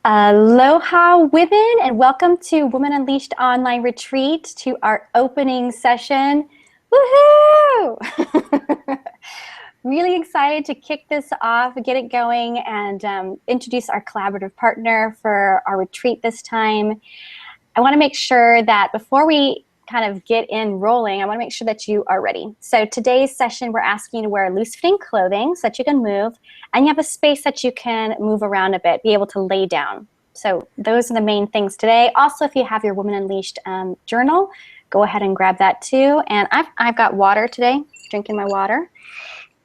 Aloha, women, and welcome to Women Unleashed Online Retreat, to our opening session. Woohoo! Really excited to kick this off, get it going, and introduce our collaborative partner for our retreat this time. I want to make sure that before we kind of get in rolling, I want to make sure that you are ready. So today's session, we're asking you to wear loose-fitting clothing so that you can move, and you have a space that you can move around a bit, be able to lay down. So those are the main things today. Also, if you have your Women Unleashed journal, go ahead and grab that too. And I've got water today, drinking my water.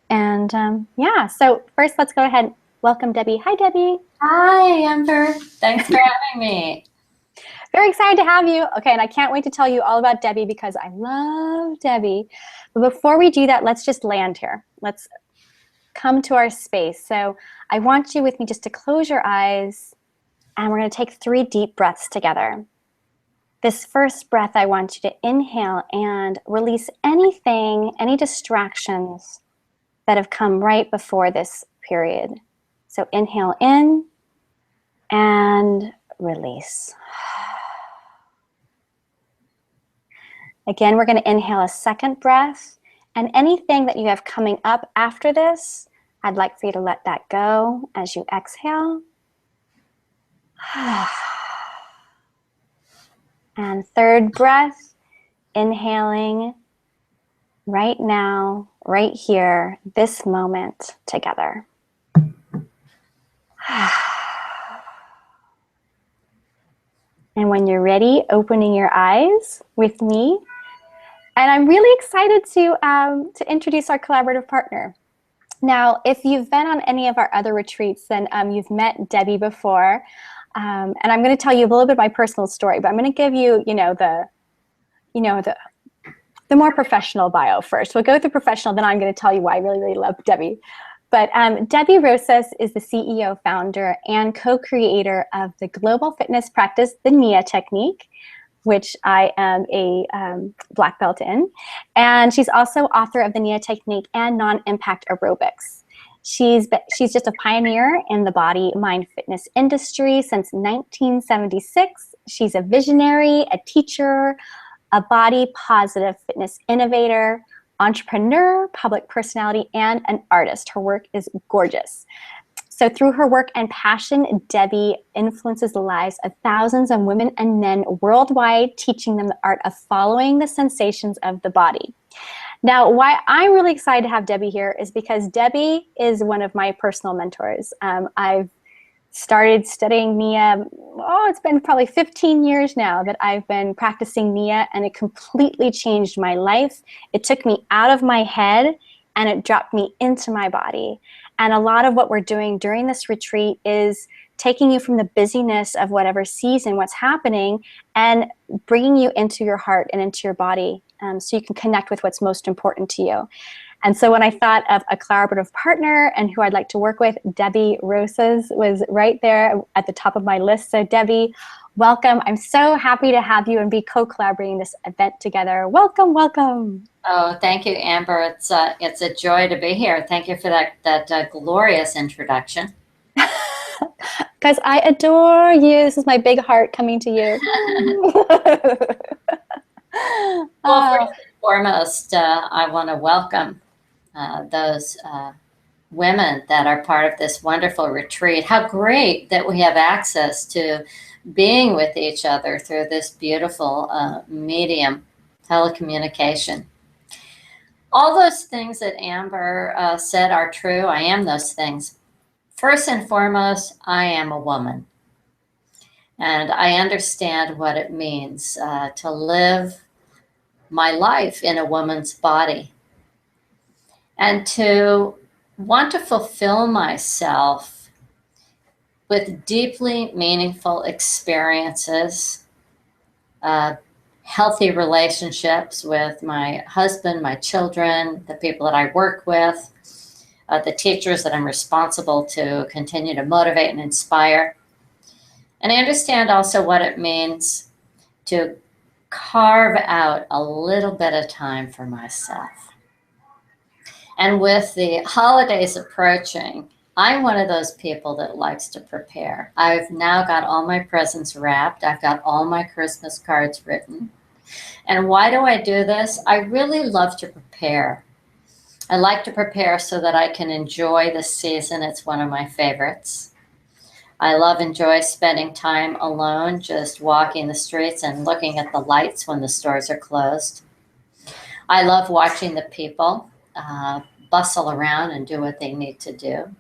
And yeah, so first let's go ahead and welcome Debbie. Hi, Debbie. Hi, Amber. Thanks for having me. Very excited to have you. Okay, and I can't wait to tell you all about Debbie because I love Debbie. But before we do that, let's just land here. Let's come to our space. So I want you with me just to close your eyes, and we're going to take 3 deep breaths together. This first breath, I want you to inhale and release anything, any distractions that have come right before this period. So inhale in and release. Again, we're going to inhale a second breath, and anything that you have coming up after this, I'd like for you to let that go as you exhale. And third breath, inhaling right now, right here, this moment together. And when you're ready, opening your eyes with me. And I'm really excited to introduce our collaborative partner. Now, if you've been on any of our other retreats, then you've met Debbie before. And I'm going to tell you a little bit of my personal story, but I'm going to give you, the more professional bio first. We'll go with the professional, then I'm going to tell you why I really, really love Debbie. But Debbie Rosas is the CEO, founder, and co-creator of the global fitness practice, the NIA technique, which I am a black belt in. And she's also author of the NIA technique and non-impact aerobics. She's just a pioneer in the body, mind, fitness industry since 1976. She's a visionary, a teacher, a body positive fitness innovator, entrepreneur, public personality, and an artist. Her work is gorgeous. So through her work and passion, Debbie influences the lives of thousands of women and men worldwide, teaching them the art of following the sensations of the body. Now, why I'm really excited to have Debbie here is because Debbie is one of my personal mentors. I've started studying NIA, it's been probably 15 years now that I've been practicing NIA, and it completely changed my life. It took me out of my head and it dropped me into my body. And a lot of what we're doing during this retreat is taking you from the busyness of whatever season, what's happening, and bringing you into your heart and into your body so you can connect with what's most important to you. And so when I thought of a collaborative partner and who I'd like to work with, Debbie Rosas was right there at the top of my list. So Debbie, welcome. I'm so happy to have you and be co-collaborating this event together. Welcome, welcome. Oh, thank you, Amber. It's a joy to be here. Thank you for that glorious introduction. Because I adore you. This is my big heart coming to you. Well, first and foremost, I want to welcome those women that are part of this wonderful retreat. How great that we have access to being with each other through this beautiful medium, telecommunication. All those things that Amber said are true. I am those things. First and foremost, I am a woman. And I understand what it means to live my life in a woman's body. And to want to fulfill myself with deeply meaningful experiences, healthy relationships with my husband, my children, the people that I work with, the teachers that I'm responsible to continue to motivate and inspire. And I understand also what it means to carve out a little bit of time for myself. And with the holidays approaching, I'm one of those people that likes to prepare. I've now got all my presents wrapped. I've got all my Christmas cards written. And why do I do this? I really love to prepare. I like to prepare so that I can enjoy the season. It's one of my favorites. I enjoy spending time alone, just walking the streets and looking at the lights when the stores are closed. I love watching the people bustle around and do what they need to do.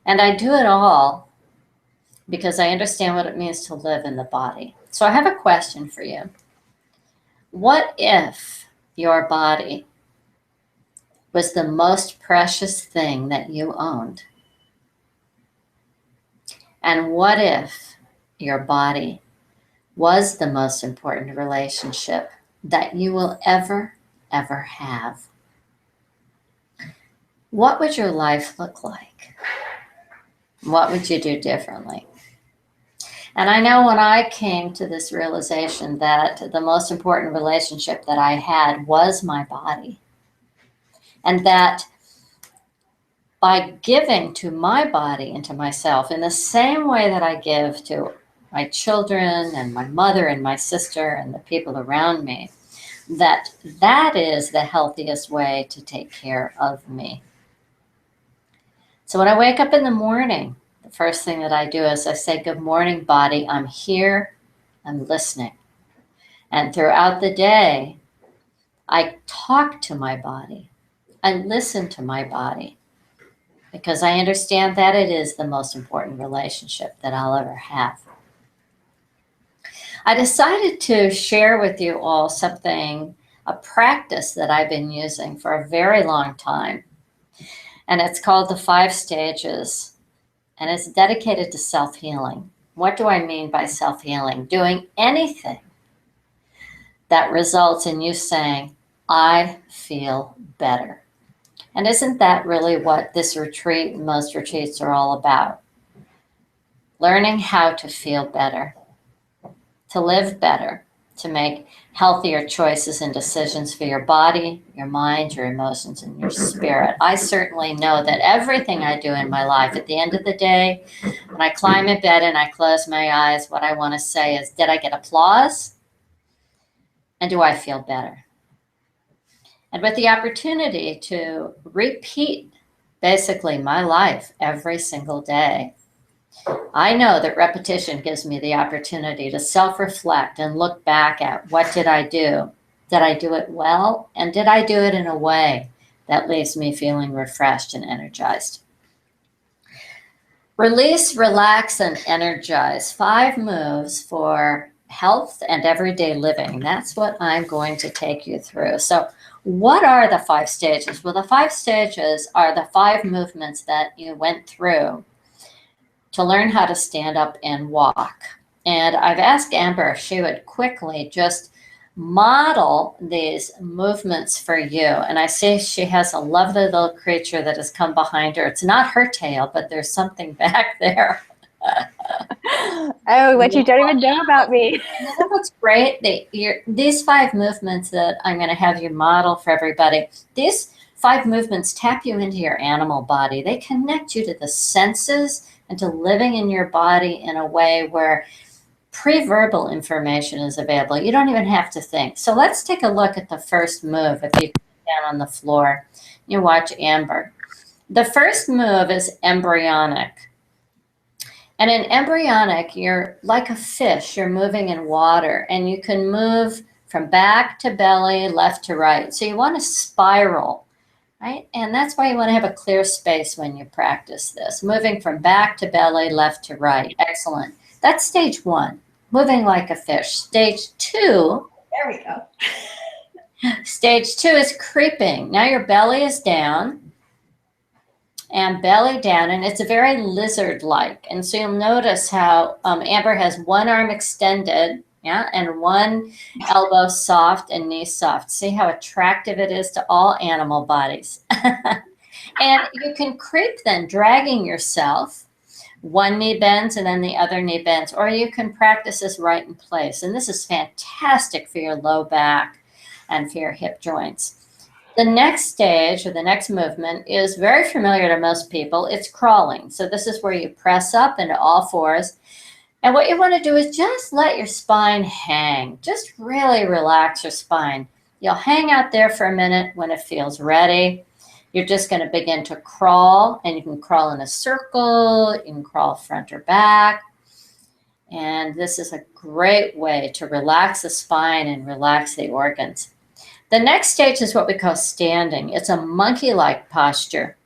And I do it all because I understand what it means to live in the body. So I have a question for you. What if your body was the most precious thing that you owned? And what if your body was the most important relationship that you will ever have? What would your life look like? What would you do differently? And I know when I came to this realization that the most important relationship that I had was my body, and that by giving to my body and to myself in the same way that I give to my children and my mother and my sister and the people around me, that is the healthiest way to take care of me. So when I wake up in the morning, the first thing that I do is I say, good morning, body. I'm here. I'm listening. And throughout the day, I talk to my body. I listen to my body because I understand that it is the most important relationship that I'll ever have. I decided to share with you all a practice that I've been using for a very long time. And it's called the 5 stages. And it's dedicated to self-healing. What do I mean by self-healing? Doing anything that results in you saying, I feel better. And isn't that really what this retreat and most retreats are all about? Learning how to feel better, to live better, to make healthier choices and decisions for your body, your mind, your emotions, and your spirit. I certainly know that everything I do in my life, at the end of the day, when I climb in bed and I close my eyes, what I want to say is, did I get applause? And do I feel better? And with the opportunity to repeat basically my life every single day, I know that repetition gives me the opportunity to self-reflect and look back at what did I do? Did I do it well? And did I do it in a way that leaves me feeling refreshed and energized? Release, relax, and energize. 5 moves for health and everyday living. That's what I'm going to take you through. So what are the 5 stages? Well, the 5 stages are the 5 movements that you went through to learn how to stand up and walk. And I've asked Amber if she would quickly just model these movements for you. And I see she has a lovely little creature that has come behind her. It's not her tail, but there's something back there. Oh, what you don't even know about me. That's great. These 5 movements that I'm going to have you model for everybody, these 5 movements tap you into your animal body. They connect you to the senses and to living in your body in a way where pre-verbal information is available. You don't even have to think. So let's take a look at the first move. If you sit down on the floor, you watch Amber. The first move is embryonic. And in embryonic, you're like a fish. You're moving in water, and you can move from back to belly, left to right. So you want to spiral, right? And that's why you want to have a clear space when you practice this. Moving from back to belly, left to right. Excellent. That's stage 1, moving like a fish. Stage 2. There we go. Stage 2 is creeping. Now your belly is down and belly down, and it's a very lizard-like. And so you'll notice how Amber has one arm extended, yeah, and one elbow soft and knee soft. See how attractive it is to all animal bodies. And you can creep then, dragging yourself. One knee bends and then the other knee bends, or you can practice this right in place. And this is fantastic for your low back and for your hip joints. The next stage or the next movement is very familiar to most people. It's crawling. So this is where you press up into all fours. And what you want to do is just let your spine hang. Just really relax your spine. You'll hang out there for a minute. When it feels ready, you're just going to begin to crawl, and you can crawl in a circle, you can crawl front or back. And this is a great way to relax the spine and relax the organs. The next stage is what we call standing. It's a monkey-like posture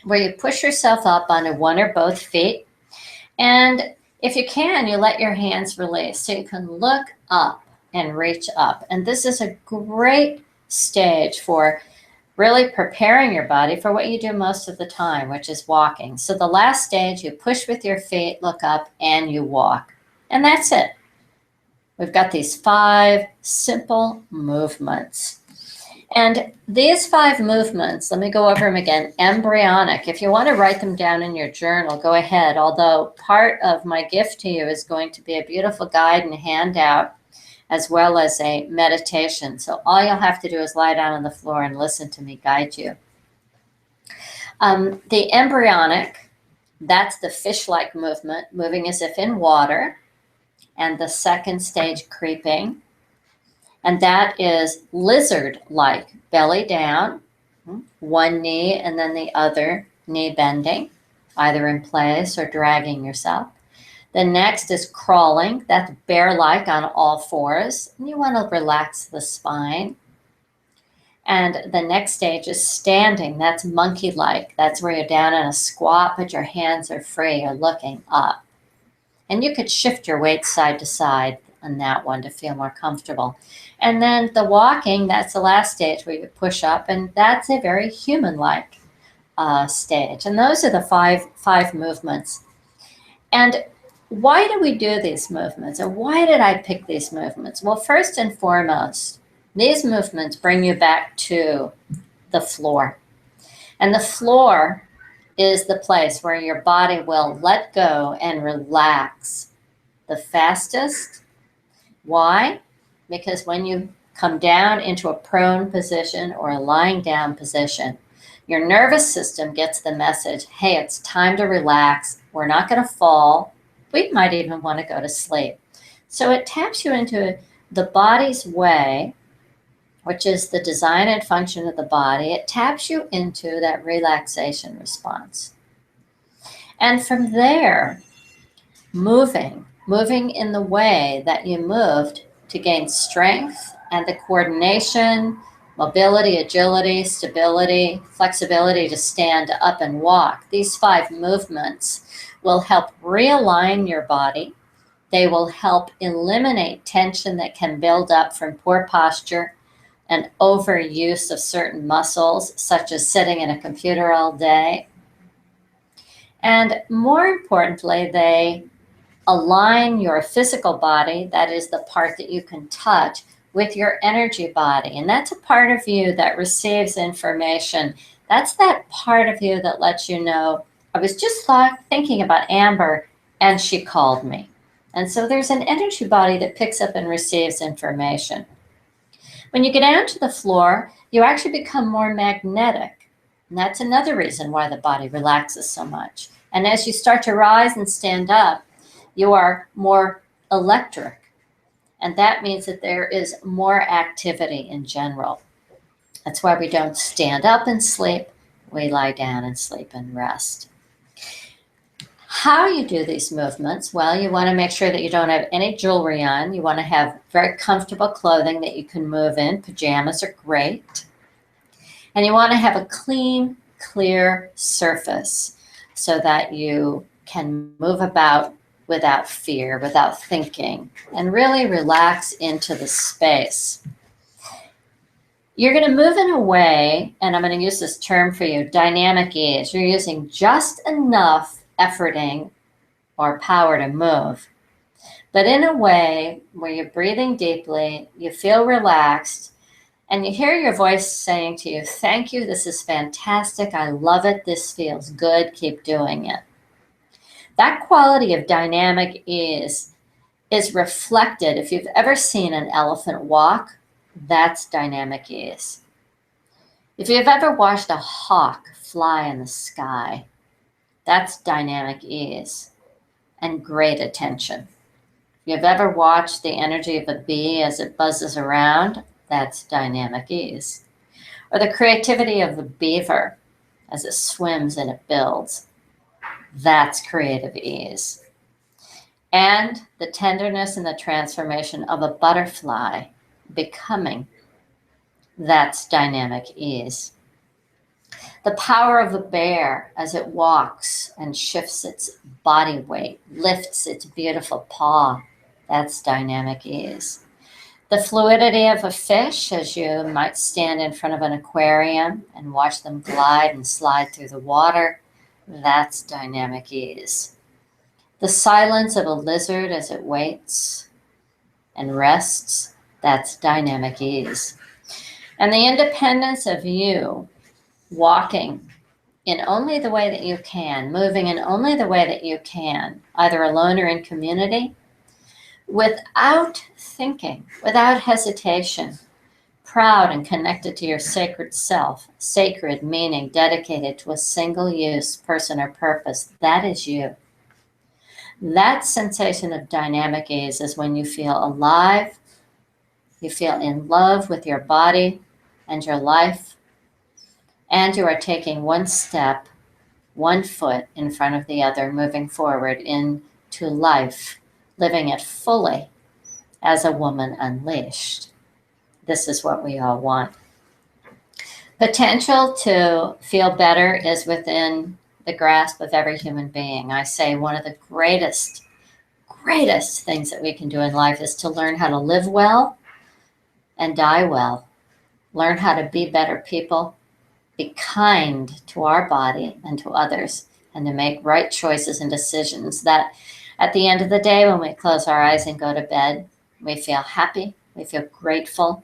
where you push yourself up onto one or both feet. And if you can, you let your hands release so you can look up and reach up. And this is a great stage for really preparing your body for what you do most of the time, which is walking. So the last stage, you push with your feet, look up, and you walk. And that's it. We've got these 5 simple movements. And these 5 movements, let me go over them again. Embryonic. If you want to write them down in your journal, go ahead. Although part of my gift to you is going to be a beautiful guide and handout, as well as a meditation. So all you'll have to do is lie down on the floor and listen to me guide you. The embryonic, that's the fish-like movement, moving as if in water. And the second stage, creeping. And that is lizard-like, belly down, one knee and then the other knee bending, either in place or dragging yourself. The next is crawling. That's bear-like on all fours. And you want to relax the spine. And the next stage is standing. That's monkey-like. That's where you're down in a squat, but your hands are free. You're looking up. And you could shift your weight side to side on that one to feel more comfortable. And then the walking, that's the last stage where you push up. And that's a very human-like stage. And those are the five movements. And why do we do these movements? And why did I pick these movements? Well, first and foremost, these movements bring you back to the floor. And the floor is the place where your body will let go and relax the fastest. Why? Because when you come down into a prone position or a lying down position, your nervous system gets the message, hey, it's time to relax. We're not going to fall. We might even want to go to sleep. So it taps you into the body's way, which is the design and function of the body. It taps you into that relaxation response. And from there, moving in the way that you moved to gain strength and the coordination, mobility, agility, stability, flexibility to stand up and walk. These 5 movements will help realign your body. They will help eliminate tension that can build up from poor posture and overuse of certain muscles, such as sitting in a computer all day. And more importantly, they align your physical body, that is the part that you can touch, with your energy body. And that's a part of you that receives information. That's that part of you that lets you know, I was just thinking about Amber and she called me. And so there's an energy body that picks up and receives information. When you get down to the floor, you actually become more magnetic. And that's another reason why the body relaxes so much. And as you start to rise and stand up, you are more electric. And that means that there is more activity in general. That's why we don't stand up and sleep. We lie down and sleep and rest. How you do these movements? Well, you want to make sure that you don't have any jewelry on. You want to have very comfortable clothing that you can move in. Pajamas are great. And you want to have a clean, clear surface so that you can move about without fear, without thinking, and really relax into the space. You're going to move in a way, and I'm going to use this term for you, dynamic ease. You're using just enough efforting or power to move, but in a way where you're breathing deeply, you feel relaxed, and you hear your voice saying to you, thank you, this is fantastic, I love it, this feels good, keep doing it. That quality of dynamic ease is reflected. If you've ever seen an elephant walk, that's dynamic ease. If you've ever watched a hawk fly in the sky, that's dynamic ease and great attention. If you've ever watched the energy of a bee as it buzzes around, that's dynamic ease. Or the creativity of a beaver as it swims and it builds, that's creative ease. And the tenderness and the transformation of a butterfly becoming, that's dynamic ease. The power of a bear as it walks and shifts its body weight, lifts its beautiful paw, that's dynamic ease. The fluidity of a fish as you might stand in front of an aquarium and watch them glide and slide through the water, that's dynamic ease. The silence of a lizard as it waits and rests, that's dynamic ease. And the independence of you walking in only the way that you can, moving in only the way that you can, either alone or in community, without thinking, without hesitation, proud and connected to your sacred self, sacred meaning dedicated to a single use, person, or purpose, that is you. That sensation of dynamic ease is when you feel alive, you feel in love with your body and your life, and you are taking one step, one foot in front of the other, moving forward into life, living it fully as a woman unleashed. This is what we all want. Potential to feel better is within the grasp of every human being. I say one of the greatest things that we can do in life is to learn how to live well and die well. Learn how to be better people, be kind to our body and to others, and to make right choices and decisions that at the end of the day, when we close our eyes and go to bed, we feel happy, we feel grateful,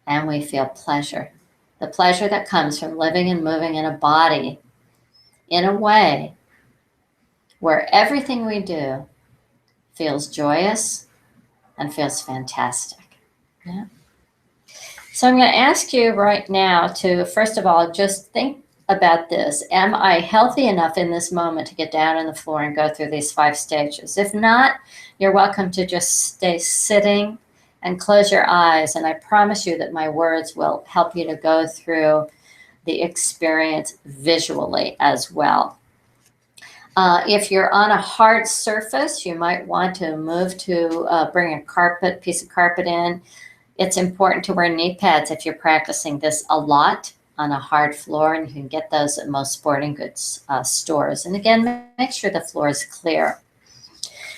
and we feel pleasure. The pleasure that comes from living and moving in a body in a way where everything we do feels joyous and feels fantastic. Yeah. So I'm going to ask you right now to, first of all, just think about this. Am I healthy enough in this moment to get down on the floor and go through these 5 stages? If not, you're welcome to just stay sitting and close your eyes. And I promise you that my words will help you to go through the experience visually as well. If you're on a hard surface, you might want to move to bring a piece of carpet in. It's important to wear knee pads if you're practicing this a lot on a hard floor, and you can get those at most sporting goods stores. And again, make sure the floor is clear.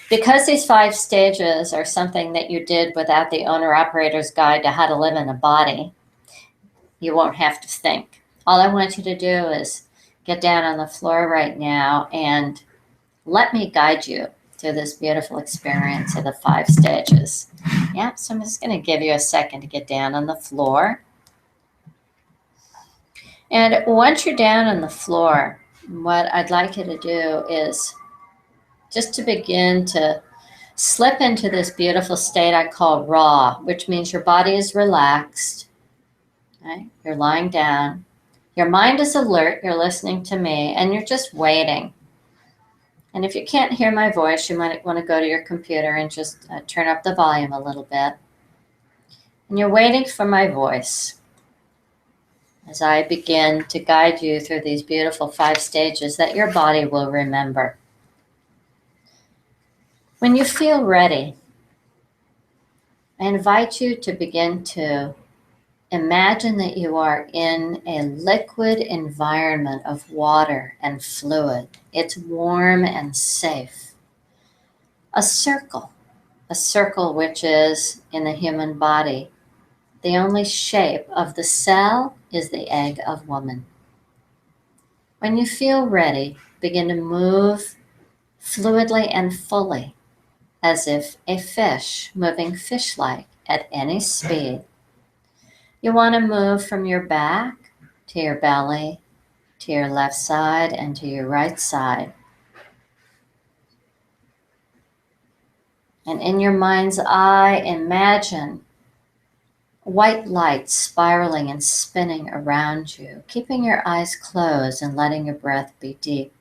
Because these 5 stages are something that you did without the owner-operator's guide to how to live in a body, you won't have to think. All I want you to do is get down on the floor right now and let me guide you through this beautiful experience of the 5 stages. Yeah, so I'm just going to give you a second to get down on the floor. And once you're down on the floor, what I'd like you to do is just to begin to slip into this beautiful state I call raw, which means your body is relaxed. Right? You're lying down. Your mind is alert. You're listening to me, and you're just waiting. And if you can't hear my voice, you might want to go to your computer and just turn up the volume a little bit. And you're waiting for my voice as I begin to guide you through these beautiful 5 stages that your body will remember. When you feel ready, I invite you to begin to imagine that you are in a liquid environment of water and fluid. It's warm and safe. A circle which is in the human body. The only shape of the cell is the egg of woman. When you feel ready, begin to move fluidly and fully, as if a fish moving fish-like at any speed. You want to move from your back to your belly, to your left side, and to your right side. And in your mind's eye, imagine white light spiraling and spinning around you, keeping your eyes closed and letting your breath be deep.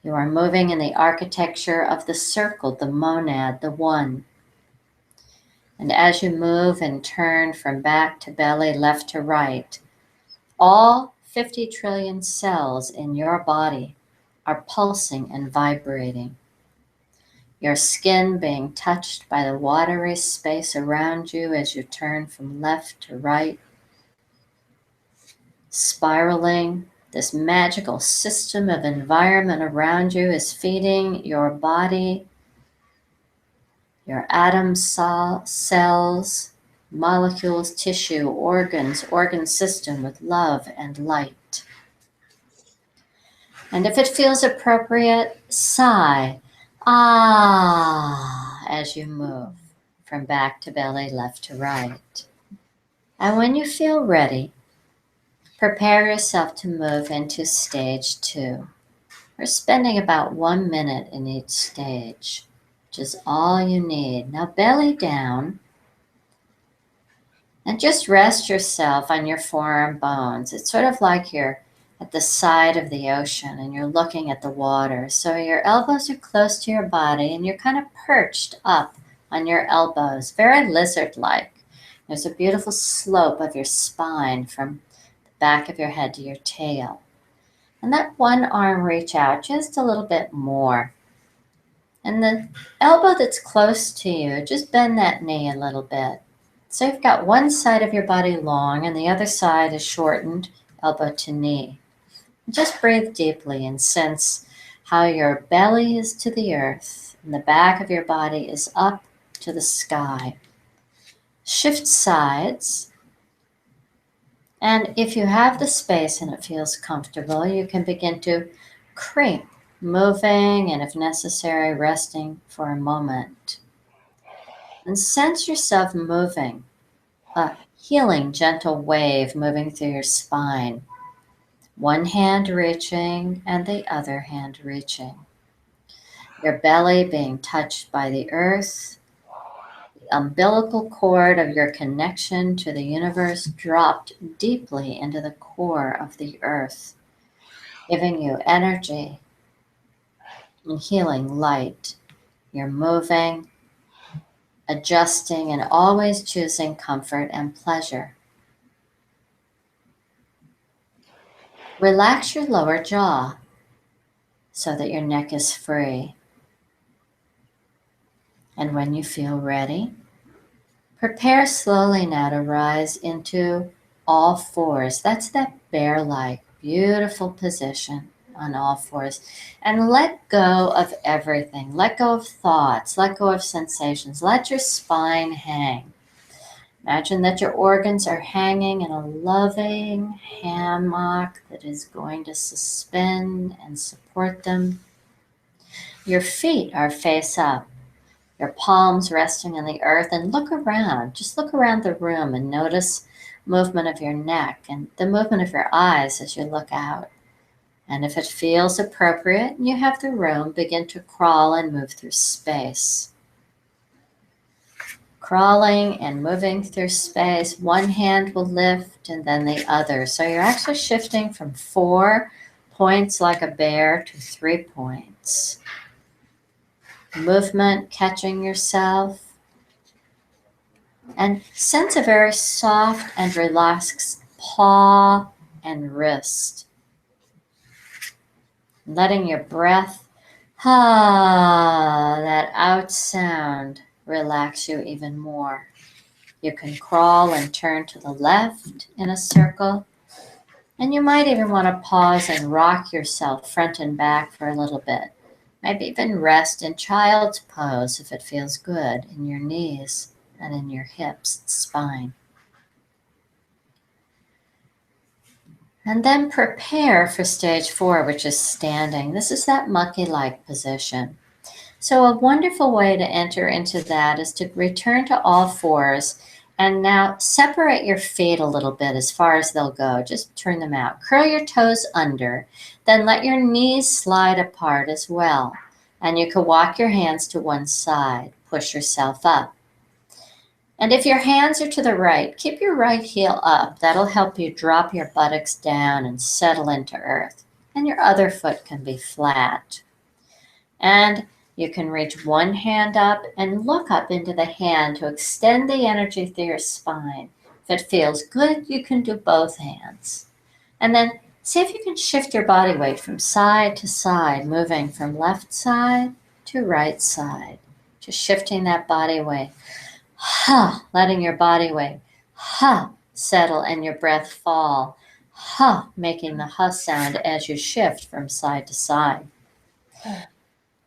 You are moving in the architecture of the circle, the monad, the one. And as you move and turn from back to belly, left to right, all 50 trillion cells in your body are pulsing and vibrating. Your skin being touched by the watery space around you as you turn from left to right, spiraling. This magical system of environment around you is feeding your body, your atoms, cells, molecules, tissue, organs, organ system with love and light. And if it feels appropriate, sigh, ah, as you move from back to belly, left to right. And when you feel ready, prepare yourself to move into stage 2. We're spending about 1 minute in each stage, which is all you need. Now belly down, and just rest yourself on your forearm bones. It's sort of like you're at the side of the ocean and you're looking at the water. So your elbows are close to your body and you're kind of perched up on your elbows, very lizard-like. There's a beautiful slope of your spine from the back of your head to your tail. And let one arm reach out just a little bit more. And the elbow that's close to you, just bend that knee a little bit. So you've got one side of your body long and the other side is shortened, elbow to knee. Just breathe deeply and sense how your belly is to the earth and the back of your body is up to the sky. Shift sides. And if you have the space and it feels comfortable, you can begin to creep, moving and if necessary, resting for a moment. And sense yourself moving, a healing, gentle wave moving through your spine. One hand reaching and the other hand reaching. Your belly being touched by the earth. The umbilical cord of your connection to the universe dropped deeply into the core of the earth, giving you energy and healing light. You're moving, adjusting, and always choosing comfort and pleasure. Relax your lower jaw so that your neck is free. And when you feel ready, prepare slowly now to rise into all fours. That's that bear-like, beautiful position on all fours. And let go of everything. Let go of thoughts. Let go of sensations. Let your spine hang. Imagine that your organs are hanging in a loving hammock that is going to suspend and support them. Your feet are face up, your palms resting on the earth, and look around. Just look around the room and notice movement of your neck and the movement of your eyes as you look out. And if it feels appropriate and you have the room, begin to crawl and move through space. Crawling and moving through space, one hand will lift and then the other. So you're actually shifting from 4 points like a bear to 3 points. Movement, catching yourself. And sense a very soft and relaxed paw and wrist. Letting your breath, that out sound, relax you even more. You can crawl and turn to the left in a circle. And you might even want to pause and rock yourself front and back for a little bit. Maybe even rest in child's pose if it feels good in your knees and in your hips and spine. And then prepare for stage 4, which is standing. This is that monkey-like position. So a wonderful way to enter into that is to return to all fours and now separate your feet a little bit as far as they'll go. Just turn them out. Curl your toes under. Then let your knees slide apart as well. And you can walk your hands to one side. Push yourself up. And if your hands are to the right, keep your right heel up. That'll help you drop your buttocks down and settle into earth. And your other foot can be flat. And you can reach one hand up and look up into the hand to extend the energy through your spine. If it feels good, you can do both hands. And then see if you can shift your body weight from side to side, moving from left side to right side. Just shifting that body weight. Letting your body weight settle and your breath fall. Making the sound as you shift from side to side.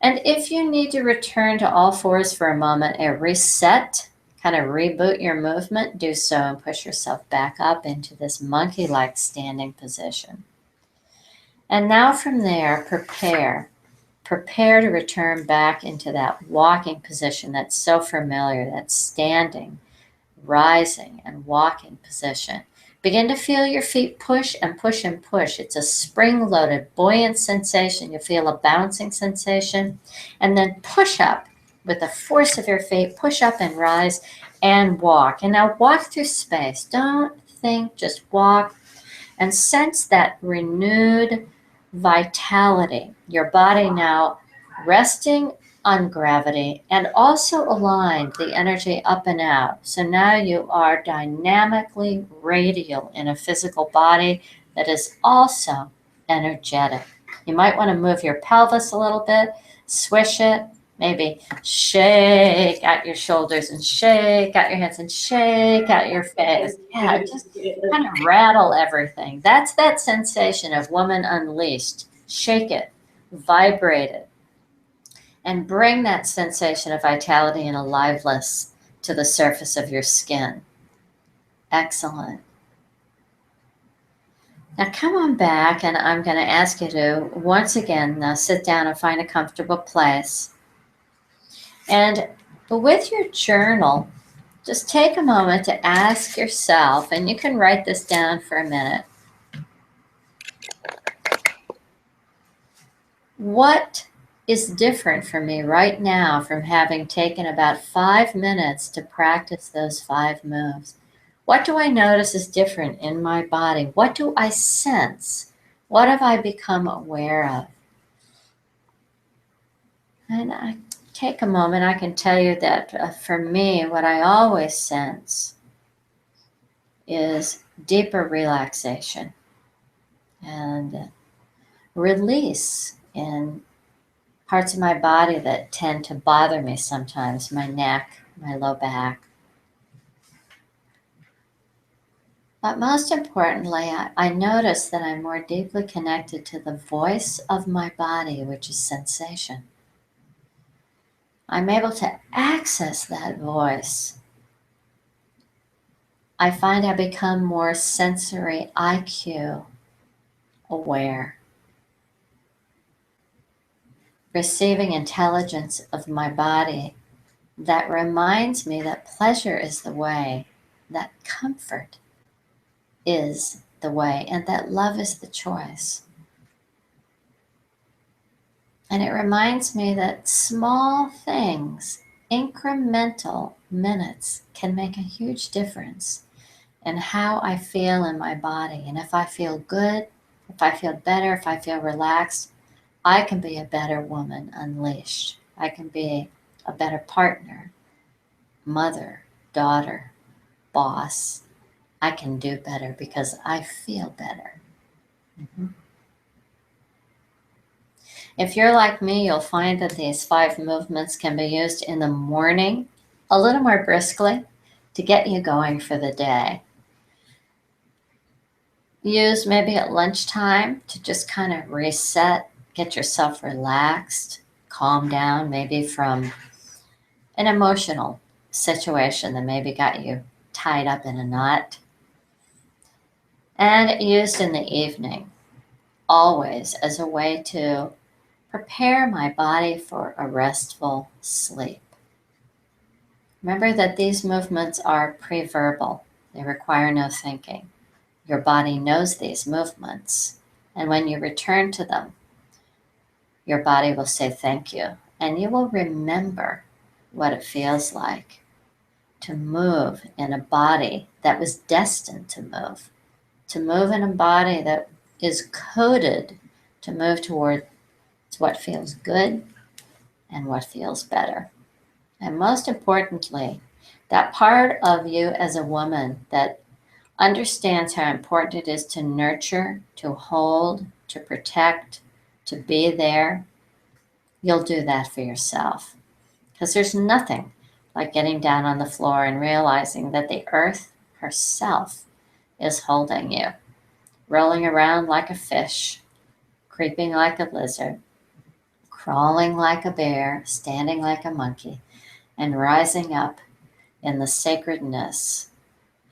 And if you need to return to all fours for a moment, a reset, kind of reboot your movement, do so and push yourself back up into this monkey-like standing position. And now from there, prepare to return back into that walking position that's so familiar, that standing, rising, and walking position. Begin to feel your feet push and push and push. It's a spring-loaded, buoyant sensation. You feel a bouncing sensation. And then push up with the force of your feet. Push up and rise and walk. And now walk through space. Don't think, just walk. And sense that renewed vitality. Your body now resting on gravity and also aligned the energy up and out. So now you are dynamically radial in a physical body that is also energetic. You might want to move your pelvis a little bit, swish it, maybe shake out your shoulders and shake out your hands and shake out your face. Yeah, just kind of rattle everything. That's that sensation of woman unleashed. Shake it, vibrate it, and bring that sensation of vitality and aliveness to the surface of your skin. Excellent. Now come on back, and I'm going to ask you to once again sit down and find a comfortable place. And with your journal, just take a moment to ask yourself, and you can write this down for a minute. What is different for me right now from having taken about 5 minutes to practice those 5 moves? What do I notice is different in my body? What do I sense? What have I become aware of? And I take a moment. I can tell you that for me, what I always sense is deeper relaxation and release in parts of my body that tend to bother me sometimes, my neck, my low back. But most importantly, I notice that I'm more deeply connected to the voice of my body, which is sensation. I'm able to access that voice. I find I become more sensory IQ aware. Receiving intelligence of my body that reminds me that pleasure is the way, that comfort is the way, and that love is the choice. And it reminds me that small things, incremental minutes, can make a huge difference in how I feel in my body. And if I feel good, if I feel better, if I feel relaxed, I can be a better woman unleashed. I can be a better partner, mother, daughter, boss. I can do better because I feel better. Mm-hmm. If you're like me, you'll find that these 5 movements can be used in the morning, a little more briskly, to get you going for the day. Use maybe at lunchtime to just kind of reset, get yourself relaxed, calm down, maybe from an emotional situation that maybe got you tied up in a knot. And used in the evening, always as a way to prepare my body for a restful sleep. Remember that these movements are pre-verbal. They require no thinking. Your body knows these movements, and when you return to them, your body will say thank you, and you will remember what it feels like to move in a body that was destined to move in a body that is coded to move towards what feels good and what feels better. And most importantly, that part of you as a woman that understands how important it is to nurture, to hold, to protect, to be there, you'll do that for yourself. Because there's nothing like getting down on the floor and realizing that the earth herself is holding you, rolling around like a fish, creeping like a lizard, crawling like a bear, standing like a monkey, and rising up in the sacredness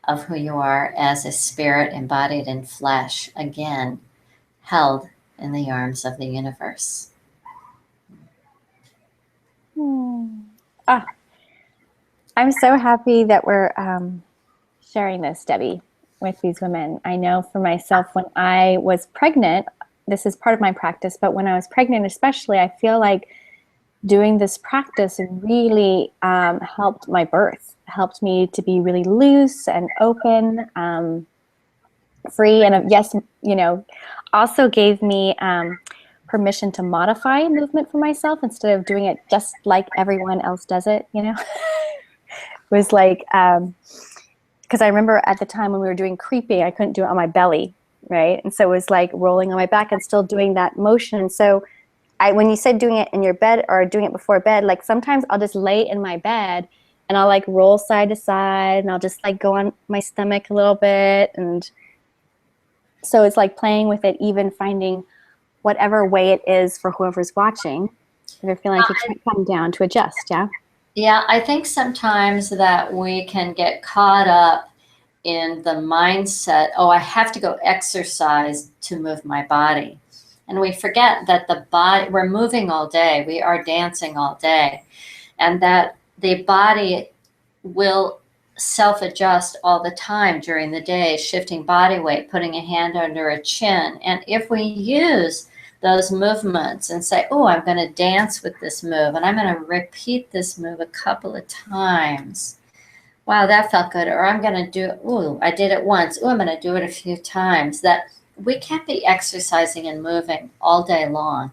of who you are as a spirit embodied in flesh, again, held in the arms of the universe. Ah, I'm so happy that we're sharing this, Debbie, with these women. I know for myself, when I was pregnant, this is part of my practice, but when I was pregnant especially, I feel like doing this practice really helped my birth, helped me to be really loose and open, free, and yes, you know, also gave me permission to modify movement for myself instead of doing it just like everyone else does it, you know. It was like, because I remember at the time when we were doing creeping, I couldn't do it on my belly, right? And so it was like rolling on my back and still doing that motion. And so when you said doing it in your bed or doing it before bed, like sometimes I'll just lay in my bed and I'll like roll side to side and I'll just like go on my stomach a little bit. And so it's like playing with it, even finding whatever way it is for whoever's watching. If you're feeling like you can't come down to adjust, yeah? Yeah, I think sometimes that we can get caught up in the mindset, oh, I have to go exercise to move my body. And we forget that the body, we're moving all day, we are dancing all day, and that the body will self-adjust all the time during the day, shifting body weight, putting a hand under a chin. And if we use those movements and say, oh, I'm going to dance with this move and I'm going to repeat this move a couple of times. Wow, that felt good. Or I'm going to do, ooh, I did it once. Ooh, I'm going to do it a few times. That we can't be exercising and moving all day long.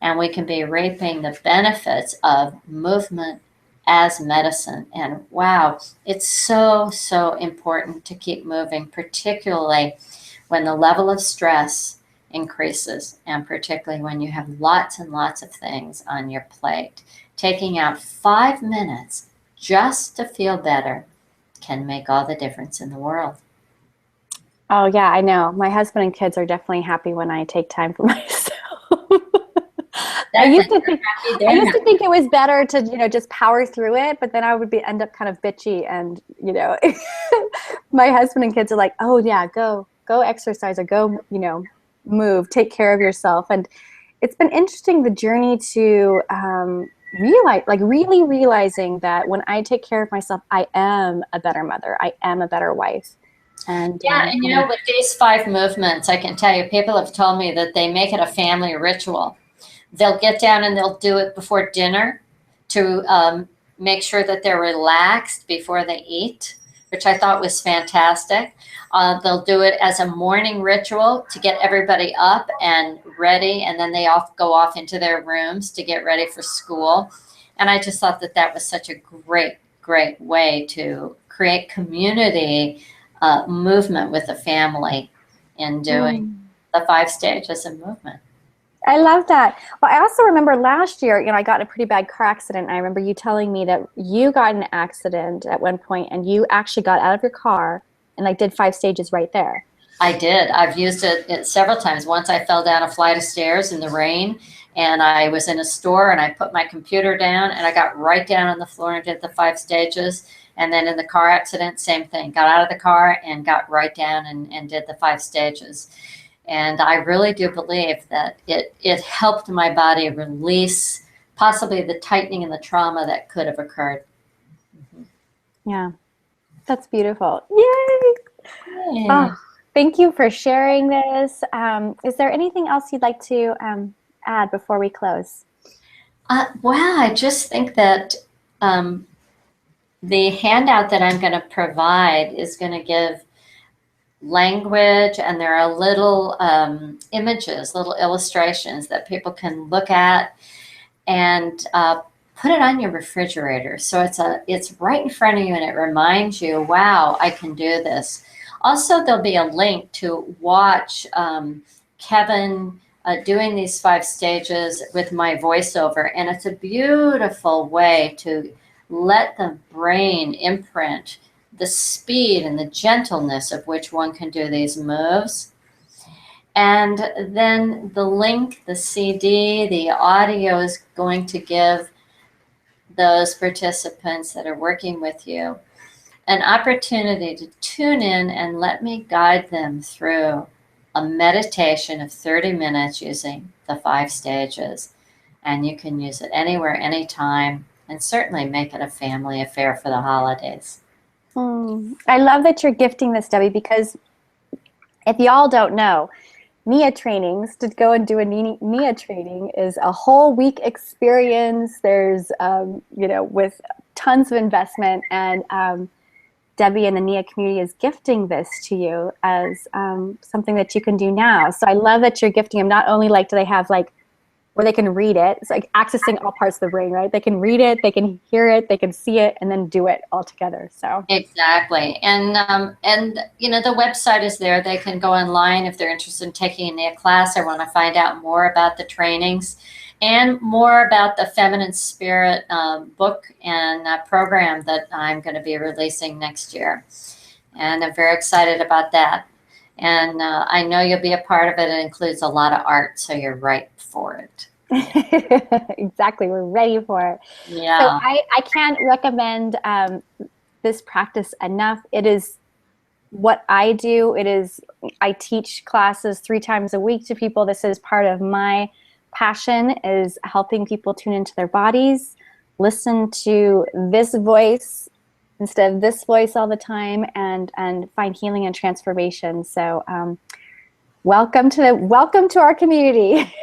And we can be reaping the benefits of movement as medicine. And wow, it's so, so important to keep moving, particularly when the level of stress increases, and particularly when you have lots and lots of things on your plate. Taking out 5 minutes just to feel better can make all the difference in the world. Oh yeah, I know. My husband and kids are definitely happy when I take time for myself. I used to think it was better to, you know, just power through it, but then I would end up kind of bitchy, and, you know, my husband and kids are like, "Oh yeah, go exercise, or go, you know, move, take care of yourself." And it's been interesting, the journey to really realizing that when I take care of myself, I am a better mother, I am a better wife. And yeah, and you know, with these 5 movements, I can tell you, people have told me that they make it a family ritual. They'll get down and they'll do it before dinner to make sure that they're relaxed before they eat, which I thought was fantastic. They'll do it as a morning ritual to get everybody up and ready, and then they all go off into their rooms to get ready for school. And I just thought that that was such a great, great way to create community movement with the family in doing the 5 stages of movement. I love that. Well, I also remember last year, you know, I got in a pretty bad car accident. I remember you telling me that you got in an accident at one point and you actually got out of your car and like did 5 stages right there. I did. I've used it several times. Once I fell down a flight of stairs in the rain, and I was in a store and I put my computer down and I got right down on the floor and did the 5 stages. And then in the car accident, same thing. Got out of the car and got right down and did the 5 stages. And I really do believe that it helped my body release possibly the tightening and the trauma that could have occurred. Yeah, that's beautiful. Yay! Yeah. Oh, thank you for sharing this. Is there anything else you'd like to add before we close? Well, I just think that the handout that I'm going to provide is going to give language, and there are little images, little illustrations that people can look at and put it on your refrigerator. So it's right in front of you, and it reminds you, wow, I can do this. Also, there'll be a link to watch Kevin doing these 5 stages with my voiceover, and it's a beautiful way to let the brain imprint the speed and the gentleness of which one can do these moves. And then the link, the CD, the audio is going to give those participants that are working with you an opportunity to tune in and let me guide them through a meditation of 30 minutes using the 5 stages. And you can use it anywhere, anytime, and certainly make it a family affair for the holidays. I love that you're gifting this, Debbie, because if y'all don't know, NIA trainings, to go and do a NIA training is a whole week experience. There's, with tons of investment, and Debbie and the NIA community is gifting this to you as something that you can do now. So I love that you're gifting them. Not only do they have where they can read it. It's like accessing all parts of the brain, right? They can read it, they can hear it, they can see it, and then do it all together. So exactly, and the website is there. They can go online if they're interested in taking a NIA class or want to find out more about the trainings and more about the Feminine Spirit book and program that I'm going to be releasing next year, and I'm very excited about that. And I know you'll be a part of it. It includes a lot of art, so you're right for it. Exactly. We're ready for it. Yeah. So I can't recommend this practice enough. It is what I do. I teach classes 3 times a week to people. This is part of my passion, is helping people tune into their bodies, listen to this voice instead of this voice all the time, and find healing and transformation. So welcome to our community.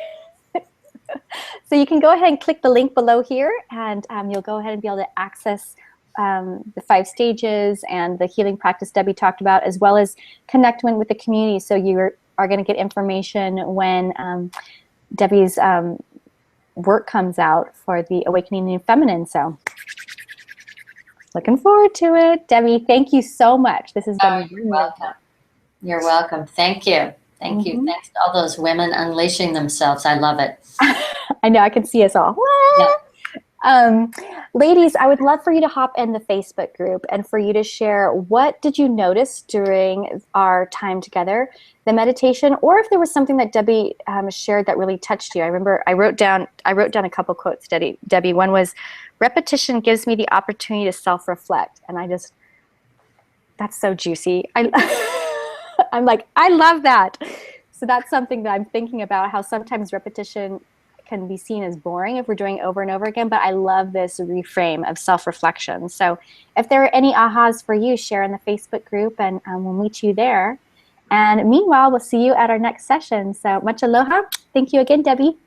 So you can go ahead and click the link below here, and you'll go ahead and be able to access the 5 stages and the healing practice Debbie talked about, as well as connect with the community. So you are going to get information when Debbie's work comes out for the Awakening the New Feminine. So looking forward to it. Debbie, thank you so much. This has been You're welcome. You're welcome. Thank you. Thank you. Thanks to all those women unleashing themselves. I love it. I know, I can see us all. Yeah. Ladies, I would love for you to hop in the Facebook group and for you to share, what did you notice during our time together, the meditation, or if there was something that Debbie shared that really touched you. I remember I wrote down a couple quotes, Debbie. One was, repetition gives me the opportunity to self-reflect. And that's so juicy. I'm like, I love that. So that's something that I'm thinking about, how sometimes repetition can be seen as boring if we're doing it over and over again, but I love this reframe of self-reflection. So if there are any ahas for you, share in the Facebook group, and we'll meet you there. And meanwhile, we'll see you at our next session. So much aloha. Thank you again, Debbie.